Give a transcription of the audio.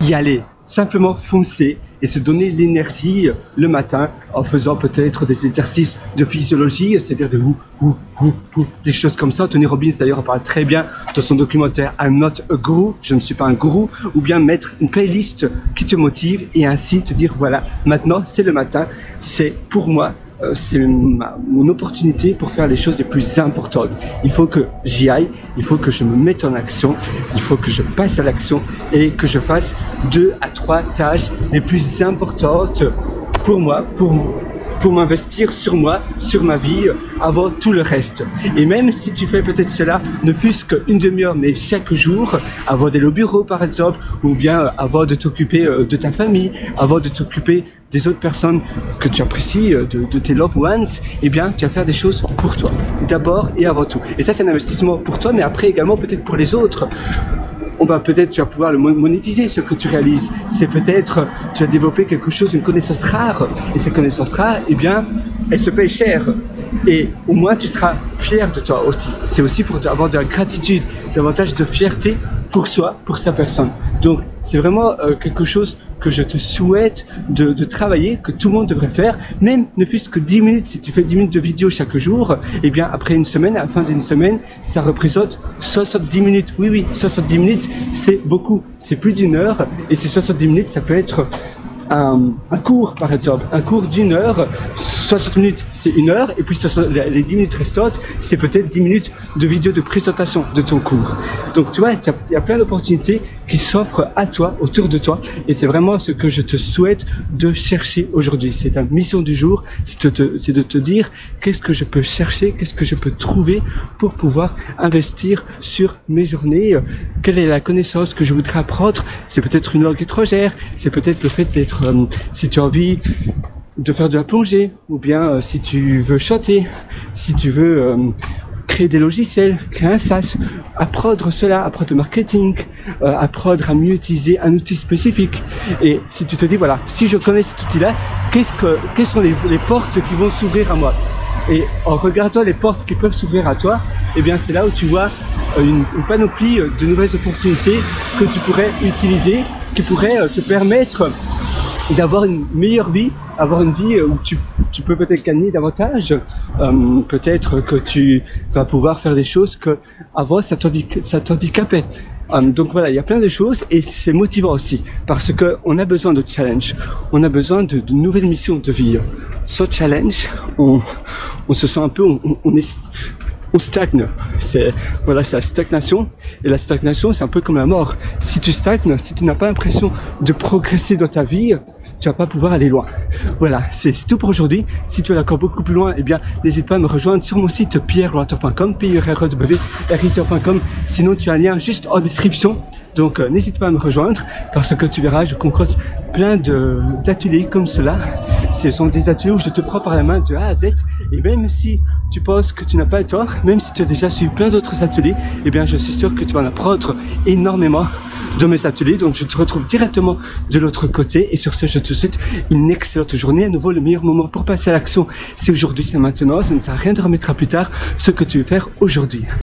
y aller, simplement foncer et se donner l'énergie le matin en faisant peut-être des exercices de physiologie, c'est-à-dire des choses comme ça. Tony Robbins d'ailleurs en parle très bien dans son documentaire I'm Not a Guru, je ne suis pas un gourou, ou bien mettre une playlist qui te motive et ainsi te dire voilà, maintenant c'est le matin, c'est pour moi. C'est mon opportunité pour faire les choses les plus importantes. Il faut que j'y aille, il faut que je me mette en action, il faut que je passe à l'action et que je fasse 2 à 3 tâches les plus importantes pour moi, pour m'investir sur moi, sur ma vie, avant tout le reste. Et même si tu fais peut-être cela, ne fût-ce qu'une demi-heure, mais chaque jour, avant d'aller au bureau par exemple, ou bien avant de t'occuper de ta famille, avant de t'occuper des autres personnes que tu apprécies, de tes loved ones, eh bien, tu vas faire des choses pour toi, d'abord et avant tout. Et ça, c'est un investissement pour toi, mais après également peut-être pour les autres. Tu vas pouvoir le monétiser, ce que tu réalises. C'est peut-être, tu vas développer quelque chose, une connaissance rare. Et cette connaissance rare, eh bien, elle se paye cher. Et au moins, tu seras fier de toi aussi. C'est aussi pour avoir de la gratitude, davantage de fierté pour soi, pour sa personne. Donc, c'est vraiment quelque chose que je te souhaite de travailler, que tout le monde devrait faire, même ne fût-ce que 10 minutes. Si tu fais 10 minutes de vidéo chaque jour, eh bien, après une semaine, à la fin d'une semaine, ça représente 70 minutes. Oui, 70 minutes, c'est beaucoup. C'est plus d'1 heure. Et ces 70 minutes, ça peut être un cours par exemple, un cours d'1 heure, 60 minutes c'est 1 heure et puis les 10 minutes restantes c'est peut-être 10 minutes de vidéo de présentation de ton cours. Donc tu vois, il y a plein d'opportunités qui s'offrent à toi, autour de toi et c'est vraiment ce que je te souhaite de chercher aujourd'hui. C'est ta mission du jour, c'est de te dire qu'est-ce que je peux chercher, qu'est-ce que je peux trouver pour pouvoir investir sur mes journées, quelle est la connaissance que je voudrais apprendre. C'est peut-être une langue étrangère, c'est peut-être le fait d'être si tu as envie de faire de la plongée, ou bien si tu veux chanter, si tu veux créer des logiciels, créer un SaaS, apprendre cela, apprendre le marketing, apprendre à mieux utiliser un outil spécifique. Et si tu te dis voilà, si je connais cet outil-là, quelles sont les portes qui vont s'ouvrir à moi? Et en regardant les portes qui peuvent s'ouvrir à toi, eh bien c'est là où tu vois une panoplie de nouvelles opportunités que tu pourrais utiliser, qui pourraient te permettre d'avoir une meilleure vie, avoir une vie où tu peux peut-être gagner davantage, peut-être que tu vas pouvoir faire des choses que avant ça t'handicapait. Donc voilà, il y a plein de choses et c'est motivant aussi parce que on a besoin de challenge, on a besoin de nouvelles missions de vie. Sans challenge, on se sent un peu, on stagne. C'est la stagnation et la stagnation c'est un peu comme la mort. Si tu stagnes, si tu n'as pas l'impression de progresser dans ta vie, tu vas pas pouvoir aller loin. Voilà, c'est tout pour aujourd'hui. Si tu veux encore beaucoup plus loin, eh bien, n'hésite pas à me rejoindre sur mon site pierreloiter.com, pierreloiter.com. Sinon, tu as un lien juste en description. Donc, n'hésite pas à me rejoindre parce que tu verras, je concocte plein d'ateliers comme cela. Ce sont des ateliers où je te prends par la main de A à Z. Et même si tu penses que tu n'as pas le tort, même si tu as déjà suivi plein d'autres ateliers, eh bien, je suis sûr que tu vas en apprendre énormément dans mes ateliers. Donc, je te retrouve directement de l'autre côté. Et sur ce, je te souhaite une excellente journée. À nouveau, le meilleur moment pour passer à l'action, c'est aujourd'hui, c'est maintenant. Ça ne sert à rien de remettre à plus tard ce que tu veux faire aujourd'hui.